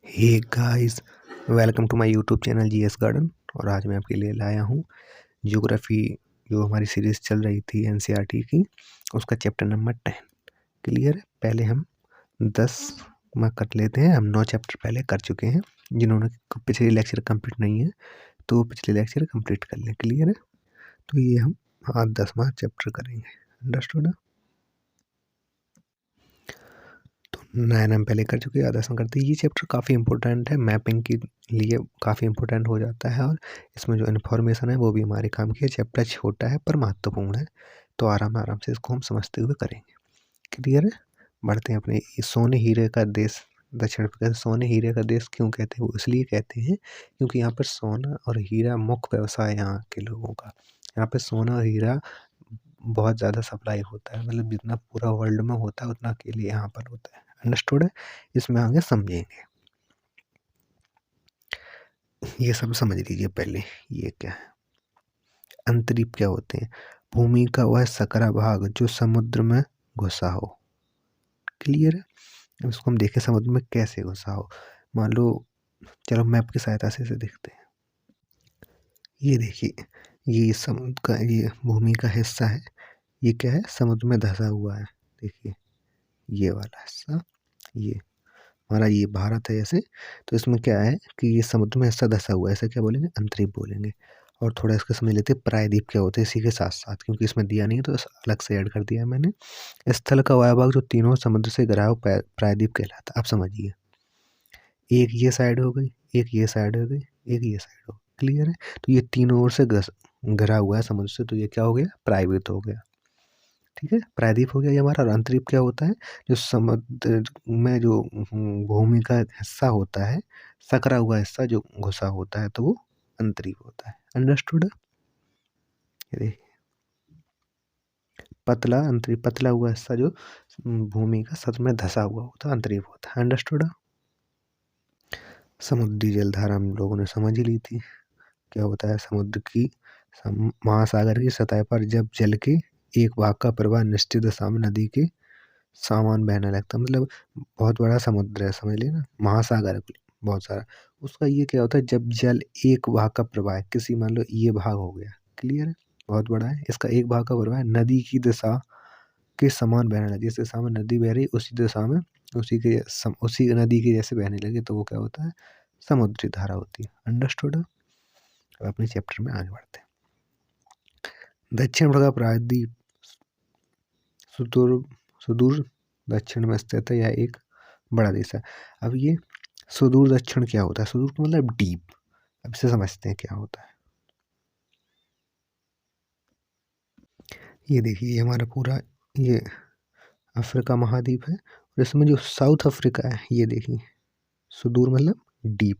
Hey guys, welcome to my YouTube channel GS garden. और आज मैं आपके लिए लाया हूँ ज्योग्राफी, जो हमारी सीरीज़ चल रही थी एनसीईआरटी की, उसका चैप्टर नंबर 10। क्लियर है? पहले हम 10 में कर लेते हैं। हम 9 चैप्टर पहले कर चुके हैं। जिन्होंने पिछले लेक्चर कंप्लीट नहीं है तो वो पिछले लेक्चर कंप्लीट कर लें। क्लियर है? तो ये हम आज 10वां चैप्टर करेंगे। अंडरस्टूड? नया नाम पहले कर चुके हैं, आदर्शन करते हैं। ये चैप्टर काफ़ी इंपॉर्टेंट है, मैपिंग के लिए काफ़ी इंपॉर्टेंट हो जाता है। और इसमें जो इन्फॉर्मेशन है वो भी हमारे काम की है। चैप्टर छोटा है पर महत्वपूर्ण है, तो आराम आराम से इसको हम समझते हुए करेंगे। क्लियर है? बढ़ते हैं अपने सोने हीरे का देश दक्षिण अफ्रीका। सोने हीरे का देश क्यों कहते हैं? वो इसलिए कहते हैं क्योंकि यहाँ पर सोना और हीरा मुख्य व्यवसाय है यहाँ के लोगों का। यहाँ पे सोना और हीरा बहुत ज़्यादा सप्लाई होता है, मतलब जितना पूरा वर्ल्ड में होता है उतना के लिए यहाँ पर होता है। अंडरस्टूड है? इसमें आगे समझेंगे। ये सब समझ लीजिए पहले। ये क्या है? अंतरीप क्या होते हैं? भूमि का वह सकरा भाग जो समुद्र में घुसा हो। क्लियर है? अब इसको हम देखें समुद्र में कैसे घुसा हो। मान लो, चलो मैप की सहायता से इसे देखते हैं। ये देखिए, ये समुद्र का, ये भूमि का हिस्सा है। ये क्या है? समुद्र में धंसा हुआ है। देखिए ये वाला हिस्सा, ये हमारा ये भारत है ऐसे। तो इसमें क्या है कि ये समुद्र में हिस्सा धंसा हुआ है, ऐसा क्या बोलेंगे? अंतरीप बोलेंगे। और थोड़ा इसका समझ लेते हैं प्रायद्वीप क्या होते हैं इसी के साथ साथ, क्योंकि इसमें दिया नहीं है तो अलग से ऐड कर दिया है मैंने। स्थल का वह भाग जो तीनों समुद्र से घिरा हो प्रायद्वीप कहलाता है। आप समझिए, एक ये साइड हो गई, एक ये साइड हो गई, एक ये साइड हो गई। क्लियर है? तो ये तीनों ओर से घिरा हुआ है समुद्र से, तो ये क्या हो गया? प्रायद्वीप हो गया। ठीक है, प्रायद्वीप हो गया ये हमारा। और अंतरीप क्या होता है? जो समुद्र में जो भूमि का हिस्सा होता है, सकरा हुआ हिस्सा जो घुसा होता है, तो वो अंतरीप होता है। अंडरस्टूड? पतला अंतरीप, पतला हुआ हिस्सा जो भूमि का सच में धंसा हुआ होता है, अंतरीप होता है। अंडरस्टूड? समुद्री जलधारा हम लोगों ने समझ ही ली थी। क्या होता है? समुद्र की महासागर की सतह पर जब जल के एक भाग का प्रवाह निश्चित दिशा में नदी के सामान बहने लगता है। मतलब बहुत बड़ा समुद्र है, समझ लिए ना, महासागर है बहुत सारा। उसका ये क्या होता है? जब जल एक भाग का प्रवाह है, किसी मान लो ये भाग हो गया, क्लियर है, बहुत बड़ा है, इसका एक भाग का प्रवाह है, नदी की दिशा के समान बहने लगे। जिस दिशा में नदी बह रही उसी दिशा में उसी नदी के जैसे बहने लगे, तो वो क्या होता है? समुद्री धारा होती है। अंडरस्टूड? अब अपने चैप्टर में आगे बढ़ते हैं। दक्षिण अफ्रीका प्रायद्वीप सुदूर सुदूर दक्षिण में स्थित है, यह एक बड़ा देश है। अब ये सुदूर दक्षिण क्या होता है? सुदूर का मतलब डीप। अब इसे समझते हैं क्या होता है। ये देखिए, ये हमारा पूरा ये अफ्रीका महाद्वीप है, और इसमें जो साउथ अफ्रीका है, ये देखिए, सुदूर मतलब डीप,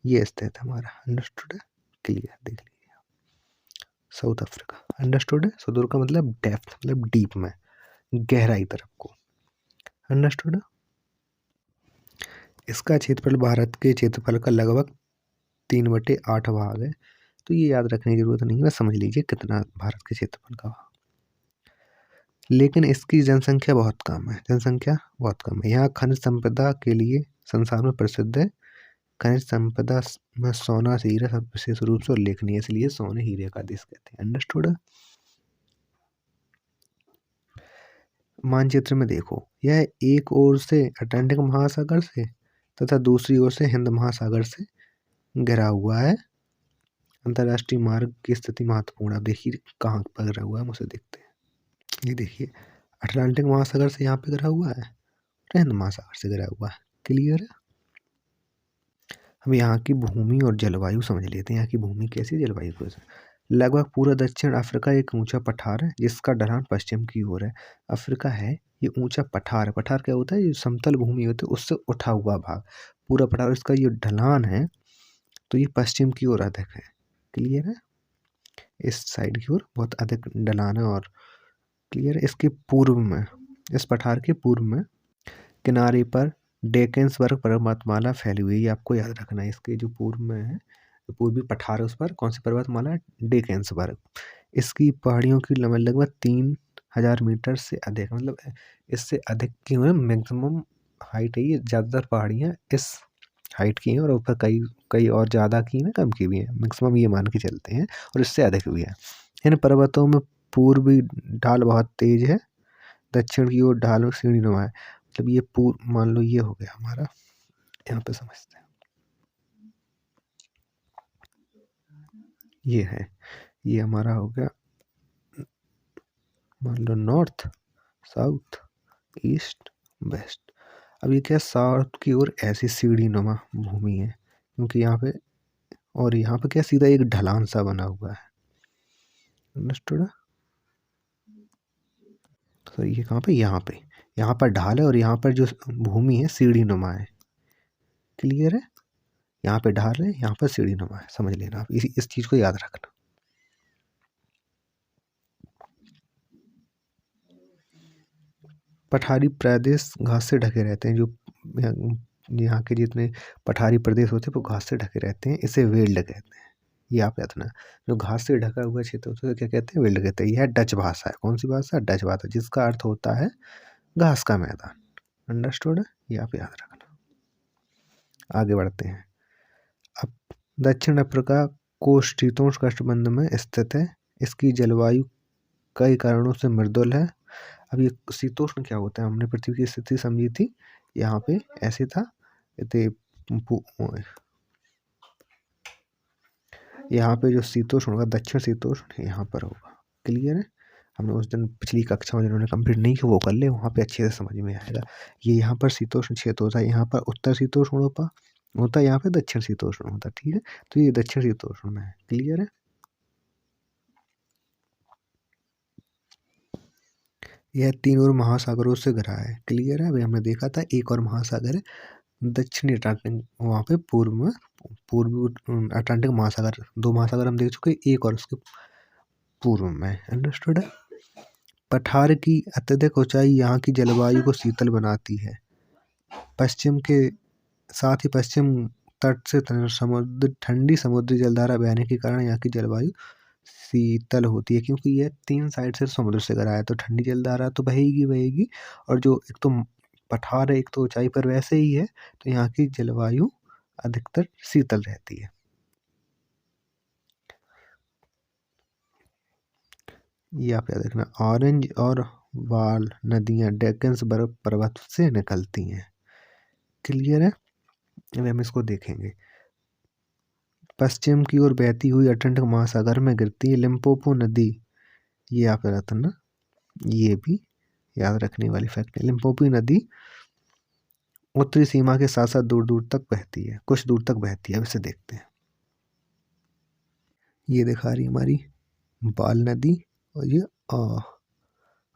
ये स्थित है हमारा। अंडरस्टूड है? क्लियर? देख लीजिए, साउथ अफ्रीका। अंडरस्टूड है? सुदूर का मतलब डेप्थ, मतलब डीप में, गहराई तरफ को। अंडरस्टूड? इसका क्षेत्रफल भारत के क्षेत्रफल का लगभग 3/8 भाग है। तो ये याद रखने की जरूरत नहीं है, बस समझ लीजिए कितना भारत के क्षेत्रफल का। लेकिन इसकी जनसंख्या बहुत कम है, जनसंख्या बहुत कम है। यहाँ खनिज संपदा के लिए संसार में प्रसिद्ध है। खनिज संपदा में सोना से हीरा सब विशेष रूप से उल्लेखनीय है, इसलिए सोने हीरे का देश कहते हैं। अंडरस्टूड? मानचित्र में देखो, यह एक ओर से अटलांटिक महासागर से तथा दूसरी ओर से हिंद महासागर से घिरा हुआ है। अंतर्राष्ट्रीय मार्ग की स्थिति महत्वपूर्ण है। देखिए कहाँ पर घिरा हुआ है, मुझे देखते हैं। ये देखिए, अटलांटिक महासागर से यहाँ पे घिरा हुआ है, हिंद महासागर से घिरा हुआ है। क्लियर है? हम यहाँ की भूमि और जलवायु समझ लेते हैं। यहाँ की भूमि कैसी, जलवायु कैसी। लगभग पूरा दक्षिण अफ्रीका एक ऊंचा पठार है जिसका ढलान पश्चिम की ओर है। अफ्रीका है, ये ऊंचा पठार है। पठार क्या होता है? ये समतल भूमि होती है उससे उठा हुआ भाग, पूरा पठार। इसका ये ढलान है, तो ये पश्चिम की ओर अधिक है। क्लियर है? इस साइड की ओर बहुत अधिक ढलान है। और क्लियर है? इसके पूर्व में, इस पठार के पूर्व में किनारे पर डेकेंस वर्ग पर्वतमाला फैली हुई है। ये आपको याद रखना है। इसके जो पूर्व में है, जो पूर्वी पठार है, उस पर कौन सी पर्वतमाला? डेकेंस वर्ग। इसकी पहाड़ियों की लंबाई लगभग 3000 मीटर से अधिक, मतलब इससे अधिक की मैक्सिमम हाइट है। ये ज़्यादातर पहाड़ियाँ इस हाइट की हैं और ऊपर कई कई और ज़्यादा की हैं, कम की भी हैं, मैक्सिमम ये मान के चलते हैं और इससे अधिक भी है। इन पर्वतों में पूर्वी ढाल बहुत तेज है, दक्षिण की ओर ढाल सीढ़ीनुमा है। मतलब ये मान लो ये हो गया हमारा, यहाँ पे समझते हैं। ये है, ये हमारा हो गया मान लो नॉर्थ, साउथ, ईस्ट, वेस्ट। अब ये क्या साउथ की ओर ऐसी सीढ़ीनुमा भूमि है, क्योंकि यहाँ पे और यहाँ पे क्या सीधा एक ढलान सा बना हुआ है। अंडरस्टूड? तो ये कहाँ पे, यहाँ पर ढाल है और यहाँ पर जो भूमि है सीढ़ीनुमा है। क्लियर है? यहाँ पे ढाल है, यहाँ पर सीढ़ीनुमा है, समझ लेना आप, इस चीज़ को याद रखना। पठारी प्रदेश घास से ढके रहते हैं, जो यहाँ के जितने पठारी प्रदेश होते हैं वो घास से ढके रहते हैं, इसे वेल्ड कहते हैं। ये आप याद रखना, जो घास से ढका हुआ क्षेत्र होता है क्या कहते हैं, वेल्ड कहते हैं। यह डच भाषा है, कौन सी भाषा, डच भाषा, जिसका अर्थ होता है घास का मैदान। अंडरस्टूड है? ये आप याद रखना। आगे बढ़ते हैं। अब दक्षिण अफ्रीका शीतोष्ण कटिबंध में स्थित है, इसकी जलवायु कई कारणों से मृदुल है। अब ये शीतोष्ण क्या होता है, हमने पृथ्वी की स्थिति समझी थी, यहाँ पे ऐसे था, यहाँ पे जो शीतोष्ण होगा, दक्षिण शीतोष्ण यहाँ पर होगा। क्लियर है? हमने उस दिन पिछली कक्षा में जिन्होंने कंप्लीट नहीं किया वो कर ले, वहाँ पे अच्छे से समझ में आएगा। ये यहाँ पर शीतोष्ण क्षेत्र होता है, यहाँ पर उत्तर शीतोष्ण होता है, यहाँ पे दक्षिण शीतोष्ण होता है। ठीक है, तो ये दक्षिण शीतोष्ण में है। क्लियर है? यह तीन और महासागरों से घिरा है। क्लियर है? अभी हमने देखा था एक और महासागर है दक्षिणी अटलांटिक, वहाँ पे पूर्व में पूर्वी अटलांटिक महासागर, दो महासागर हम देख चुके, एक और उसके पूर्व में। अंडरस्टूड है? पठार की अत्यधिक ऊंचाई यहाँ की जलवायु को शीतल बनाती है। पश्चिम के साथ ही पश्चिम तट से ठंडी समुद्री जलधारा बहने के कारण यहाँ की जलवायु शीतल होती है, क्योंकि यह तीन साइड से समुद्र से घिरा है, तो ठंडी जलधारा तो बहेगी बहेगी, और जो एक तो पठार है, एक तो ऊंचाई पर वैसे ही है, तो यहाँ की जलवायु अधिकतर शीतल रहती है। ये आप याद रखना। ऑरेंज और वाल नदियाँ डेक्कन बर्फ पर्वत से निकलती हैं। क्लियर है? अभी हम इसको देखेंगे। पश्चिम की ओर बहती हुई अटलांटिक महासागर में गिरती है लिम्पोपो नदी, ये आप याद रखना, ये भी याद रखने वाली फैक्ट है। लिम्पोपो नदी उत्तरी सीमा के साथ साथ दूर दूर तक बहती है, कुछ दूर तक बहती है। अब इसे देखते हैं। ये दिखा रही हमारी बाल नदी, और ये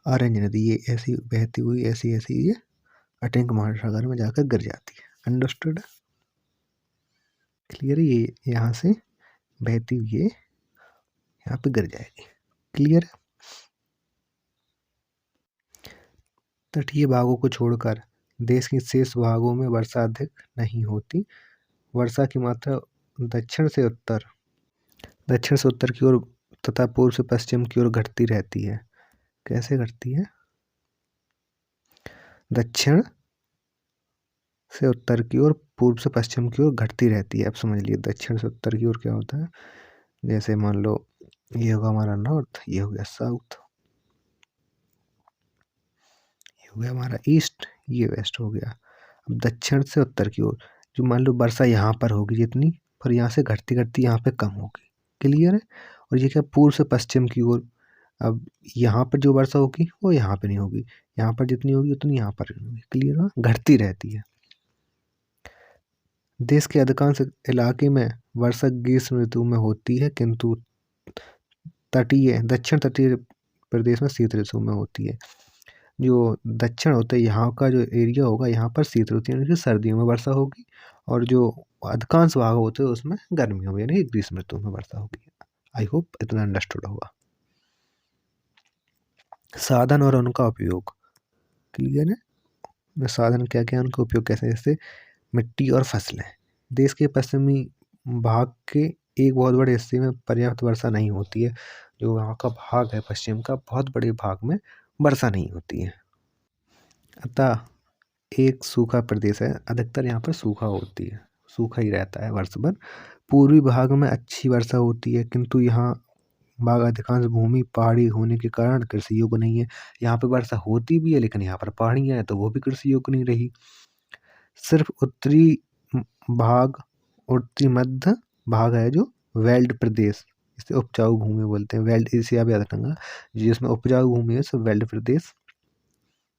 ऑरेंज नदी, ये ऐसी बहती हुई ऐसी ऐसी ये अटलांटिक महासागर में जाकर गिर जाती है। अंडरस्टूड? क्लियर है? ये यहाँ से बहती हुई ये यहाँ पे गिर जाएगी। क्लियर है? तटीय भागों को छोड़कर देश के शेष भागों में वर्षा अधिक नहीं होती। वर्षा की मात्रा दक्षिण से उत्तर की ओर तथा पूर्व से पश्चिम की ओर घटती रहती है। कैसे घटती है? दक्षिण से उत्तर की ओर, पूर्व से पश्चिम की ओर घटती रहती है। अब समझ लिए दक्षिण से उत्तर की ओर क्या होता है, जैसे मान लो ये होगा हमारा नॉर्थ, ये हो गया साउथ, ये हो गया हमारा ईस्ट, ये वेस्ट हो गया। अब दक्षिण से उत्तर की ओर जो मान लो वर्षा यहाँ पर होगी जितनी, पर यहाँ से घटती घटती यहाँ पे कम होगी। क्लियर है? और ये क्या, पूर्व से पश्चिम की ओर, अब यहाँ पर जो वर्षा होगी वो यहाँ पे नहीं होगी, यहाँ पर जितनी होगी उतनी यहाँ पर नहीं होगी। क्लियर है? घटती रहती है। देश के अधिकांश इलाके में वर्षा ग्रीष्म ऋतु में होती है, किंतु दक्षिण तटीय प्रदेश में शीत ऋतु में होती है। जो दक्षिण होता है यहाँ का जो एरिया होगा, यहाँ पर शीत ऋतु यानी कि सर्दियों में वर्षा होगी, और जो अधिकांश भाग होते हैं उसमें गर्मियों में यानी कि ग्रीष्म ऋतु में वर्षा होगी। आई होप इतना अंडरस्टूड होगा। साधन और उनका उपयोग। क्लियर है? साधन क्या क्या, उनका उपयोग कैसे, जैसे मिट्टी और फसलें। देश के पश्चिमी भाग के एक बहुत बड़े हिस्से में पर्याप्त वर्षा नहीं होती है। जो यहाँ का भाग है पश्चिम का, बहुत बड़े भाग में वर्षा नहीं होती है, अतः एक सूखा प्रदेश है, अधिकतर यहाँ पर सूखा होती है, सूखा ही रहता है वर्ष भर। पूर्वी भाग में अच्छी वर्षा होती है, किंतु यहाँ भाग अधिकांश भूमि पहाड़ी होने के कारण कृषि योग्य नहीं है। यहाँ पे वर्षा होती भी है, लेकिन यहाँ पर पहाड़ियाँ हैं तो वो भी कृषि योग्य नहीं रही। सिर्फ भाग उत्तरी मध्य भाग है जो वेल्ड प्रदेश, इसे उपजाऊ भूमि बोलते हैं। वेल्ड इसे आप याद रखना, जिसमें उपजाऊ भूमि है उसे वेल्ड प्रदेश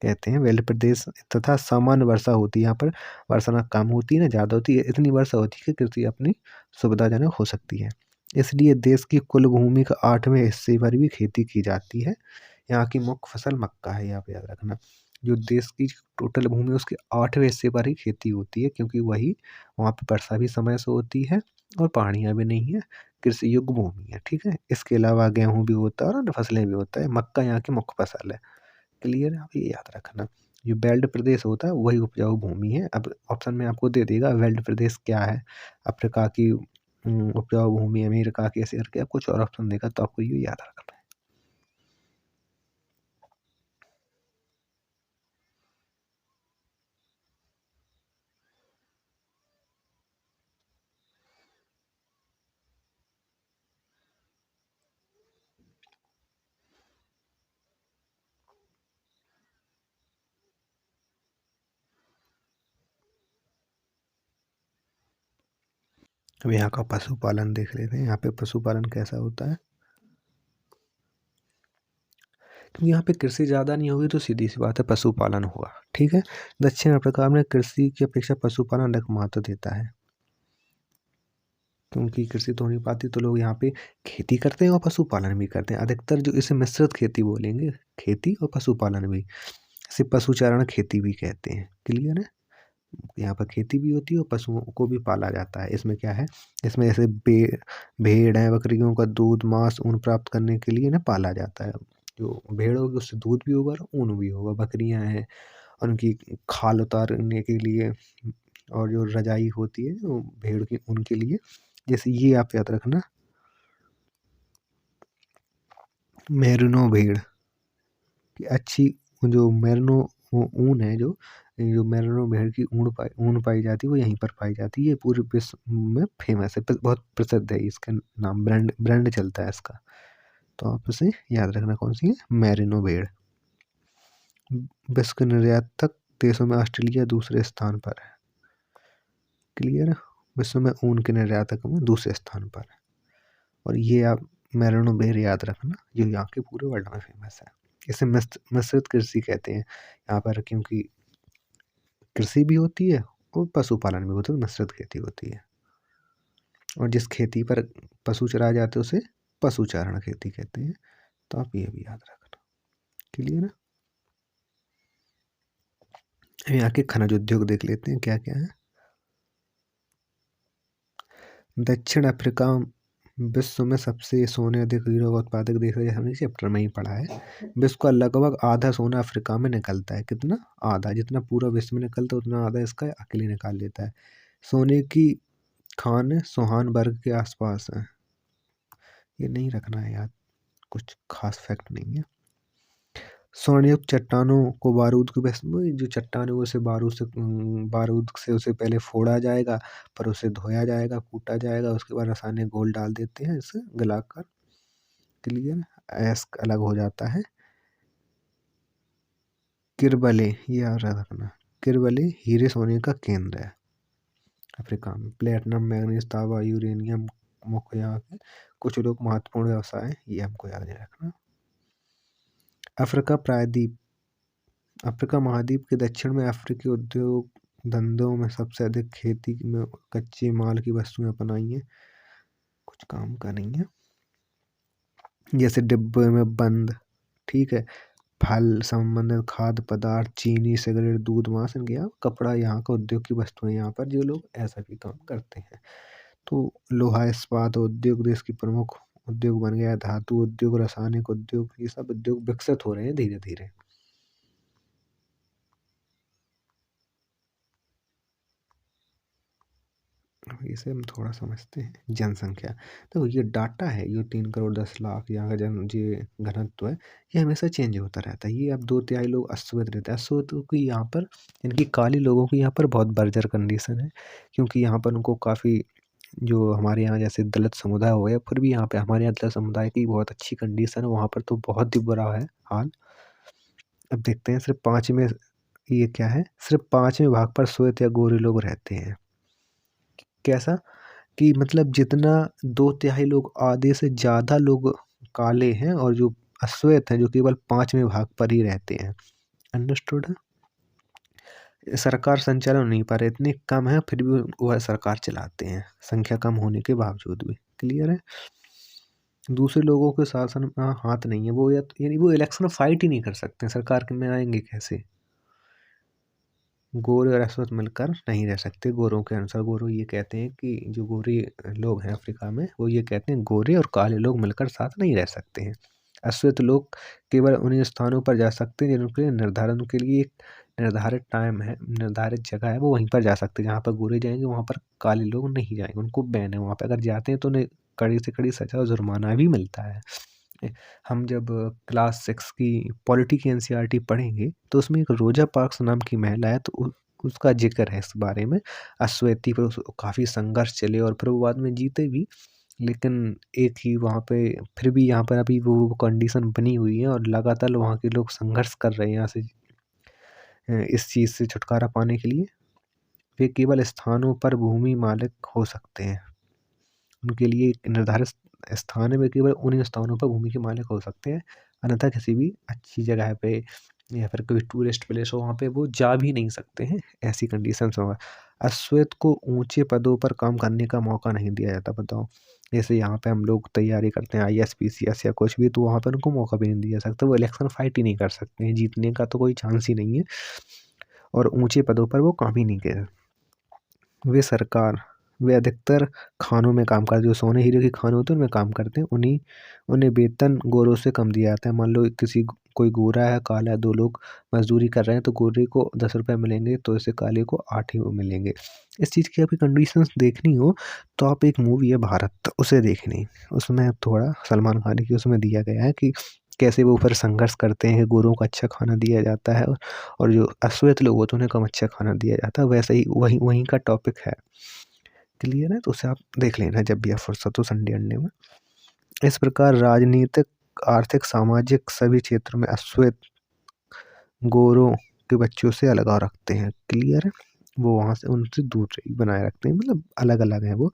कहते हैं। वेल्ड प्रदेश तथा सामान्य वर्षा होती है, यहाँ पर वर्षा ना कम होती है ना ज़्यादा होती है, इतनी वर्षा होती है कि कृषि अपनी सुविधाजनक हो सकती है। इसलिए देश की कुल भूमि का 8वें हिस्से पर भी खेती की जाती है। यहाँ की मुख्य फसल मक्का है, यहाँ पे याद रखना। जो देश की टोटल भूमि है उसके 8वें हिस्से पर ही खेती होती है, क्योंकि वही वहाँ पे वर्षा भी समय से होती है और पहाड़ियाँ भी नहीं है, कृषि योग्य भूमि है, ठीक है। इसके अलावा गेहूँ भी होता है और अन्य फसलें भी होता है। मक्का यहाँ की मुख्य फसल है। क्लियर है, आप ये याद रखना। जो बेल्ट प्रदेश होता है वही उपजाऊ भूमि है। अब ऑप्शन में आपको दे देगा बेल्ट प्रदेश क्या है, अफ्रीका की उपजाऊ भूमि, अमेरिका की, ऐसे करके आप कुछ और ऑप्शन देगा, तो आपको ये याद रखना है। अब यहाँ का पशुपालन देख लेते हैं। यहाँ पे पशुपालन कैसा होता है, क्योंकि यहाँ पे कृषि ज़्यादा नहीं होगी तो सीधी सी बात है पशुपालन होगा, ठीक है। दक्षिण अफ्रीका में कृषि की अपेक्षा पशुपालन अधिक महत्व देता है, क्योंकि कृषि तो नहीं पाती तो लोग यहाँ पे खेती करते हैं और पशुपालन भी करते हैं। अधिकतर जो इसे मिश्रित खेती बोलेंगे, खेती और पशुपालन भी, इसे पशुचारण खेती भी कहते हैं। क्लियर है, यहाँ पर खेती भी होती है और पशुओं को भी पाला जाता है। इसमें क्या है, इसमें जैसे भेड़ है, बकरियों का दूध, मांस, ऊन प्राप्त करने के लिए इन्हें पाला जाता है। जो भेड़ होगी उससे दूध भी होगा और ऊन भी होगा। बकरियां हैं, उनकी खाल उतारने के लिए, और जो रजाई होती है वो भेड़ की ऊन के लिए। जैसे ये आप याद रखना, मेरिनो भेड़ की अच्छी, जो मेरिनो ऊन है, जो जो मेरिनो भेड़ की ऊन पाई जाती है वो यहीं पर पाई जाती है। ये पूरे विश्व में फेमस है, बहुत प्रसिद्ध है, इसका नाम ब्रांड चलता है इसका। तो आप इसे याद रखना, कौन सी है, मेरिनो भेड़। विश्व के निर्यातक देशों में ऑस्ट्रेलिया दूसरे स्थान पर है। क्लियर है, विश्व में ऊन के निर्यातक में दूसरे स्थान पर है। और ये आप मेरिनो भेड़ याद रखना, जो यहाँ के पूरे वर्ल्ड में फेमस है। इसे मिश्रित कृषि कहते हैं यहाँ पर, क्योंकि कृषि भी होती है और पशुपालन भी होता है, मिश्रित खेती होती है। और जिस खेती पर पशु चराए जाते हैं उसे पशुचारण खेती कहते हैं। तो आप ये भी याद रखना। क्लियर है, यहाँ के खनिज उद्योग देख लेते हैं क्या क्या है। दक्षिण अफ्रीका विश्व में सबसे सोने अधिक हीरो का उत्पादक देश है, हमने चैप्टर में ही पढ़ा है। विश्व का लगभग आधा सोना अफ्रीका में निकलता है। कितना, आधा, जितना पूरा विश्व में निकलता है उतना आधा इसका अकेले निकाल लेता है। सोने की खान सोहान वर्ग के आसपास है। ये नहीं रखना है याद, कुछ खास फैक्ट नहीं है। स्वर्णयुक्त चट्टानों को बारूद के जो चट्टान है उसे बारूद से उसे पहले फोड़ा जाएगा, पर उसे धोया जाएगा, कूटा जाएगा, उसके बाद रासायनिक घोल डाल देते हैं इसे गलाकर। क्लियर, ऐस्क अलग हो जाता है। किरबले, ये याद रखना, किरबले हीरे सोने का केंद्र है अफ्रीका में। प्लेटिनम, मैग्नीज, तांबा, यूरेनियम मुख्य यहाँ के कुछ लोग महत्वपूर्ण व्यवसाय, ये हमको याद रखना। अफ्रीका प्रायद्वीप, अफ्रीका महाद्वीप के दक्षिण में अफ्रीकी उद्योग धंधों में सबसे अधिक खेती में कच्चे माल की वस्तुएं अपनाई हैं, कुछ काम का नहीं है। जैसे डिब्बे में बंद, ठीक है, फल संबंधित खाद्य पदार्थ, चीनी, सिगरेट, दूध, मांस, इनके यहाँ कपड़ा, यहाँ का उद्योग की वस्तुएं, यहाँ पर जो लोग ऐसा भी काम करते हैं। तो लोहा इस्पात उद्योग देश की प्रमुख उद्योग बन गया है। धातु उद्योग, रासायनिक उद्योग, ये सब उद्योग विकसित हो रहे हैं धीरे धीरे। इसे हम थोड़ा समझते हैं। जनसंख्या, तो ये डाटा है, ये 3 करोड़ 10 लाख यहाँ का ये घनत्व है, ये हमेशा चेंज होता रहता है। ये अब 2/3 लोग अश्वेत रहते हैं। अश्वेत की यहाँ पर, इनकी काली लोगों की यहाँ पर बहुत बर्जर कंडीशन है, क्योंकि यहाँ पर उनको काफ़ी, जो हमारे यहाँ जैसे दलित समुदाय हो गया, फिर भी यहाँ पे हमारे यहाँ दलित समुदाय की बहुत अच्छी कंडीशन है, वहाँ पर तो बहुत ही बुरा है हाल। अब देखते हैं सिर्फ 5 में, ये क्या है, सिर्फ 5वें भाग पर श्वेत या गोरे लोग रहते हैं। कैसा कि मतलब जितना 2/3 लोग, आधे से ज़्यादा लोग काले हैं, और जो अश्वेत हैं जो केवल 5वें भाग पर ही रहते हैं। अंडरस्टूड है? सरकार संचालन नहीं पा रहे, इतने कम है फिर भी वह सरकार चलाते हैं, संख्या कम होने के बावजूद भी। क्लियर है? दूसरे लोगों के शासन में हाथ नहीं है वो, या यानी वो इलेक्शन फाइट ही नहीं कर सकते, सरकार के में आएंगे कैसे? गोरे और अश्वेत मिलकर नहीं रह सकते, गोरों के अनुसार। गोरे ये कहते हैं कि जो गोरे लोग हैं अफ्रीका में, वो ये कहते हैं गोरे और काले लोग मिलकर साथ नहीं रह सकते हैं। अश्वेत लोग केवल उन्हीं स्थानों पर जा सकते हैं जिनके निर्धारण के लिए एक निर्धारित टाइम है, निर्धारित जगह है, वो वहीं पर जा सकते हैं। जहाँ पर गोरे जाएंगे वहाँ पर काले लोग नहीं जाएंगे, उनको बैन है। वहाँ पर अगर जाते हैं तो उन्हें कड़ी से कड़ी सजा और जुर्माना भी मिलता है। हम जब क्लास 6 की पॉलिटी की एनसीईआरटी पढ़ेंगे तो उसमें एक रोजा पार्क्स नाम की महिला है, तो उसका जिक्र है इस बारे में। अश्वेती पर काफ़ी संघर्ष चले और फिर वो बाद में जीते भी, लेकिन एक ही वहाँ पे फिर भी यहाँ पर अभी वो कंडीशन बनी हुई है और लगातार वहाँ के लोग संघर्ष कर रहे हैं यहाँ से, इस चीज़ से छुटकारा पाने के लिए। वे केवल स्थानों पर भूमि मालिक हो सकते हैं, उनके लिए एक निर्धारित स्थान है, वे केवल उन्हीं स्थानों पर भूमि के मालिक हो सकते हैं, अन्यथा किसी भी अच्छी जगह पे या फिर कोई टूरिस्ट प्लेस हो वहाँ पे वो जा भी नहीं सकते हैं, ऐसी कंडीशंस होगा। अश्वेत को ऊंचे पदों पर काम करने का मौका नहीं दिया जाता, बताओ। जैसे यहाँ पे हम लोग तैयारी करते हैं आईएएस पीसीएस या कुछ भी, तो वहाँ पर उनको मौका भी नहीं दिया सकता, वो इलेक्शन फाइट ही नहीं कर सकते हैं, जीतने का तो कोई चांस ही नहीं है, और ऊंचे पदों पर वो काम ही नहीं कर। वे अधिकतर खानों में काम करते, जो सोने हीरे के खाने होते हैं उनमें काम करते हैं, उन्हें वेतन गोरों से कम दिया जाता है। मान लो कोई गोरा है, काला है, 2 लोग मजदूरी कर रहे हैं, तो गोरे को 10 रुपये मिलेंगे, तो इसे काले को 8 ही मिलेंगे। इस चीज़ की अभी कंडीशंस देखनी हो तो आप, एक मूवी है भारत, उसे देखनी। उसमें थोड़ा सलमान खान की उसमें दिया गया है कि कैसे वो फिर संघर्ष करते हैं कि गोरों को अच्छा खाना दिया जाता है, और जो अश्वेत लोग होते हैं उन्हें कम अच्छा खाना दिया जाता है। वैसे ही वहीं का टॉपिक है। क्लियर है? तो उसे आप देख लेना जब भी आप फुर्सत हो, संडे अंडे में। इस प्रकार राजनीतिक, आर्थिक, सामाजिक सभी क्षेत्रों में अश्वेत गोरों के बच्चों से अलगाव रखते हैं। क्लियर है? वो वहाँ से उनसे दूरी बनाए रखते हैं, मतलब अलग अलग है वो।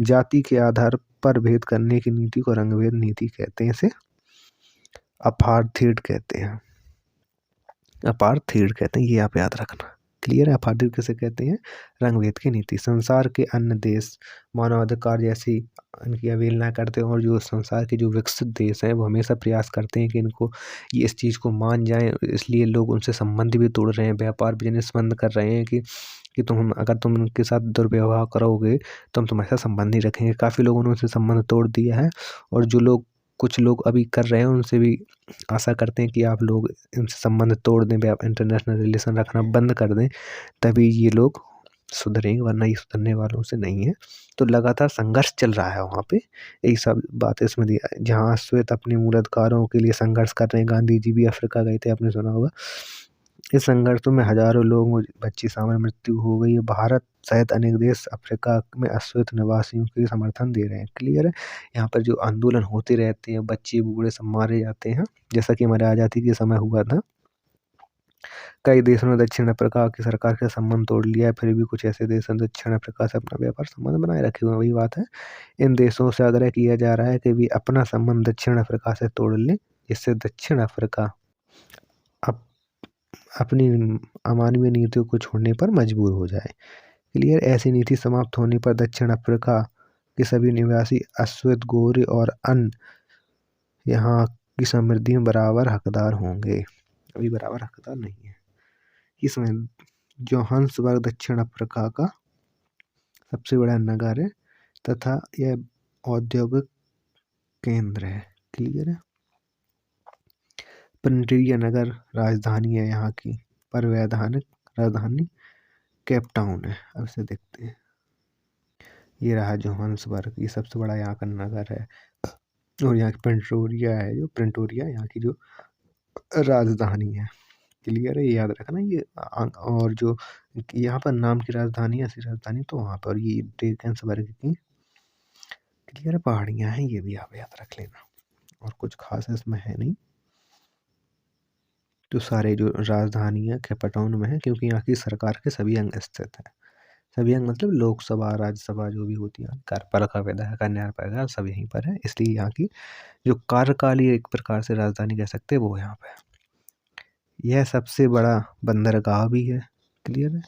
जाति के आधार पर भेद करने की नीति को रंगभेद नीति कहते हैं, इसे अपार्थीड कहते हैं। अपार्थीड कहते हैं, ये आप याद रखना। क्लियर है? अपार्थीड किसे कहते हैं? रंगभेद की नीति। संसार के अन्य देश मानवाधिकार जैसी इनकी अवहेलना करते हैं, और जो संसार के जो विकसित देश हैं वो हमेशा प्रयास करते हैं कि इनको, ये इस चीज़ को मान जाएं, इसलिए लोग उनसे संबंध भी तोड़ रहे हैं, व्यापार बिजनेस बंद कर रहे हैं कि अगर तुम उनके साथ दुर्व्यवहार करोगे तो हम तुम्हारे साथ संबंध नहीं रखेंगे। काफ़ी लोगों ने उनसे संबंध तोड़ दिया है, और कुछ लोग अभी कर रहे हैं, उनसे भी आशा करते हैं कि आप लोग इनसे संबंध तोड़ दें, आप इंटरनेशनल रिलेशन रखना बंद कर दें, तभी ये लोग सुधरेंगे, वरना ये सुधरने वालों से नहीं है। तो लगातार संघर्ष चल रहा है वहाँ पे, यही सब बातें इसमें दिया है। जहाँ श्वेत अपने मूल अधिकारों के लिए संघर्ष कर रहे हैं, गांधी जी भी अफ्रीका गए थे, आपने सुना होगा। इस संघर्षों में हजारों लोगों बच्ची शामिल, मृत्यु हो गई है। भारत सहित अनेक देश अफ्रीका में अश्वेत निवासियों के समर्थन दे रहे हैं। क्लियर है? यहाँ पर जो आंदोलन होते रहते हैं, बच्चे बूढ़े सब मारे जाते हैं, जैसा कि हमारे आज़ादी के समय हुआ था। कई देशों ने दक्षिण अफ्रीका की सरकार के संबंध तोड़ लिया है, फिर भी कुछ ऐसे देश हैं दक्षिण अफ्रीका से अपना व्यापार संबंध बनाए रखे हुए हैं। वही बात है, इन देशों से आग्रह किया जा रहा है कि वे अपना संबंध दक्षिण अफ्रीका से तोड़ लें, जिससे दक्षिण अफ्रीका अप, अपनी अमानवीय नीतियों को छोड़ने पर मजबूर हो जाए। क्लियर? ऐसी नीति समाप्त होने पर दक्षिण अफ्रीका के सभी निवासी अश्वेत, गोरे और अन्य यहाँ की समृद्धि में बराबर हकदार होंगे। अभी बराबर हकदार नहीं है। इसमें जोहान्सबर्ग दक्षिण अफ्रीका का सबसे बड़ा नगर है तथा यह औद्योगिक केंद्र है। क्लियर है? प्रिटोरिया नगर राजधानी है यहाँ की, पर वैधानिक राजधानी केप टाउन है। अब से देखते हैं। ये रहा जोहान्सबर्ग, ये सबसे बड़ा यहाँ का नगर है। और यहाँ की प्रिटोरिया है, जो प्रिटोरिया यहाँ की जो राजधानी है। क्लियर है, ये याद रखना ये। और जो यहाँ पर नाम की राजधानी, असली राजधानी तो वहाँ पर ये ड्रेकन्सबर्ग की। क्लियर है, पहाड़ियाँ हैं, ये भी आप याद रख लेना। और कुछ खास इसमें है नहीं। तो सारे जो राजधानी है कैपाटाउन में है, क्योंकि यहाँ की सरकार के सभी अंग स्थित हैं। सभी अंग मतलब लोकसभा, राज्यसभा जो भी होती है, कार्यपालिका, विधायिका, न्यायपालिका, सब यहीं पर है। इसलिए यहाँ की जो कार्यकाली एक प्रकार से राजधानी कह सकते हैं, वो यहाँ पे है। यह सबसे बड़ा बंदरगाह भी है। क्लियर है।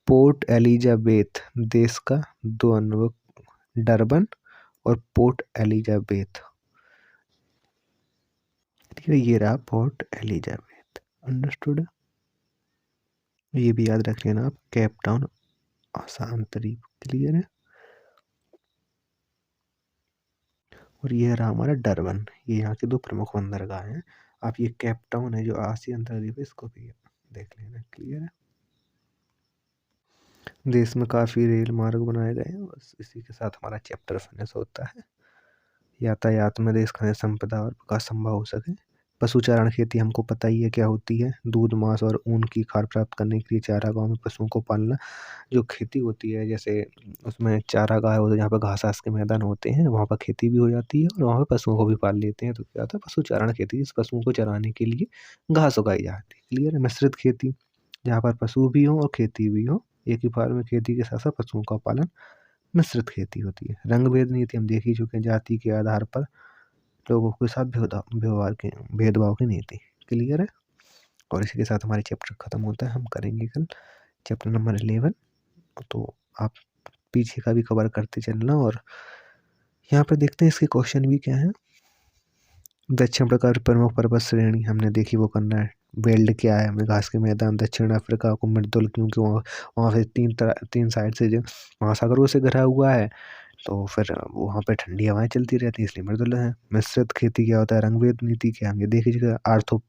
पोर्ट एलिजाबेथ देश का दो अनुभव, डरबन और पोर्ट एलिजाबेथ। ठीक है, ये रहा पोर्ट एलिजाबेथ। अंडरस्टूड। ये भी याद रख लेना आप, केप टाउन, आंतरिक। क्लियर है। और ये रहा हमारा डरबन, ये यहाँ के दो प्रमुख बंदरगाह हैं। आप ये केप टाउन है जो आसियान अंतर्द्वीप है, इसको भी देख लेना। क्लियर है। देश में काफ़ी रेल मार्ग बनाए गए हैं। बस इसी के साथ हमारा चैप्टर फिनिश होता है। यातायात में देश खनिज संपदा और विकास संभव हो सके। पशु चारण खेती हमको पता ही है क्या होती है। दूध, मांस और ऊन की खाद प्राप्त करने के लिए चारागाहों में पशुओं को पालना। जो खेती होती है, जैसे उसमें चारागाह होते हैं जहाँ पर घास के मैदान होते हैं, वहाँ पर खेती भी हो जाती है और वहाँ पर पशुओं को भी पाल लेते हैं। तो क्या होता है, पशु चारण खेती, इस पशुओं को चराने के लिए घास उगाई जाती है। क्लियर है। मिश्रित खेती, जहाँ पर पशु भी हो और खेती भी हो, एक ही फार्म में खेती के साथ साथ पशुओं का पालन, मिश्रित खेती होती है। रंग भेद नीति हम देख ही चुके हैं, जाति के आधार पर लोगों के साथ भेदभाव की नीति। क्लियर है। और इसी के साथ हमारे चैप्टर खत्म होता है। हम करेंगे कल चैप्टर नंबर 11। तो आप पीछे का भी कवर करते चलना। और यहाँ पर देखते हैं इसके क्वेश्चन भी क्या है। दक्षिण प्रकार प्रमुख पर्वत श्रेणी हमने देखी, वो करना है। बेल्ट क्या है, हमें घास के मैदान। दक्षिण अफ्रीका को मृदुल, क्योंकि वहाँ से तीन साइड से जो महासागरों से घिरा हुआ है, तो फिर वहाँ पे ठंडी हवाएं चलती रहती है, इसलिए मृदुल है। मिश्रित खेती क्या होता है, रंगभेद नीति क्या है, ये देखिएगा। आर्थो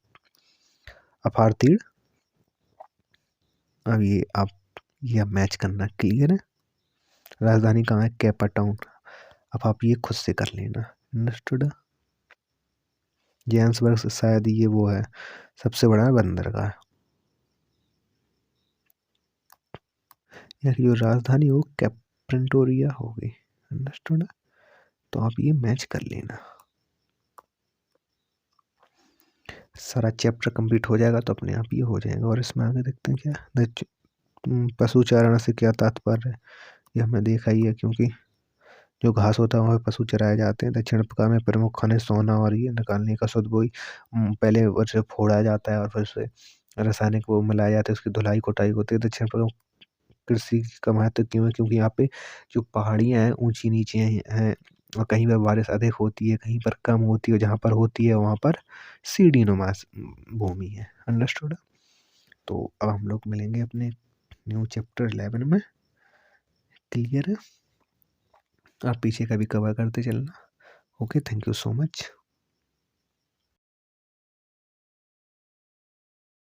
अपार्थीड, अब ये मैच करना। क्लियर है। राजधानी कहाँ है, कैपाटाउन। अब आप ये खुद से कर लेना। अंडरस्टूड। जोहान्सबर्ग से शायद ये वो है सबसे बड़ा बंदरगाह। यार ये राजधानी हो प्रिटोरिया होगी। अंडरस्टूड। तो आप ये मैच कर लेना। सारा चैप्टर कंप्लीट हो जाएगा तो अपने आप ये हो जाएगा। और इसमें आगे देखते हैं क्या, पशु चारण से क्या तात्पर्य है, ये हमने देखा ही है। क्योंकि जो घास होता है वहाँ पे पशु चराए जाते हैं। दक्षिण अफ्रीका में प्रमुख खनिज सोना और ये निकालने का शुद्ध वही पहले उसे फोड़ा जाता है और फिर उसे रासायनिक वो मिलाया जाता है, उसकी धुलाई कुटाई होती है। दक्षिण अफ्रीका कृषि का महत्व क्यों है, क्योंकि यहाँ पे जो पहाड़ियाँ हैं ऊंची नीचे हैं, और कहीं पर बारिश अधिक होती है, कहीं पर कम होती है। जहाँ पर होती है वहाँ पर सीढ़ी नुमा भूमि है। अंडरस्टूड। तो अब हम लोग मिलेंगे अपने न्यू चैप्टर 11 में। क्लियर है। आप पीछे का भी कवर करते चलना। Okay, thank you so much.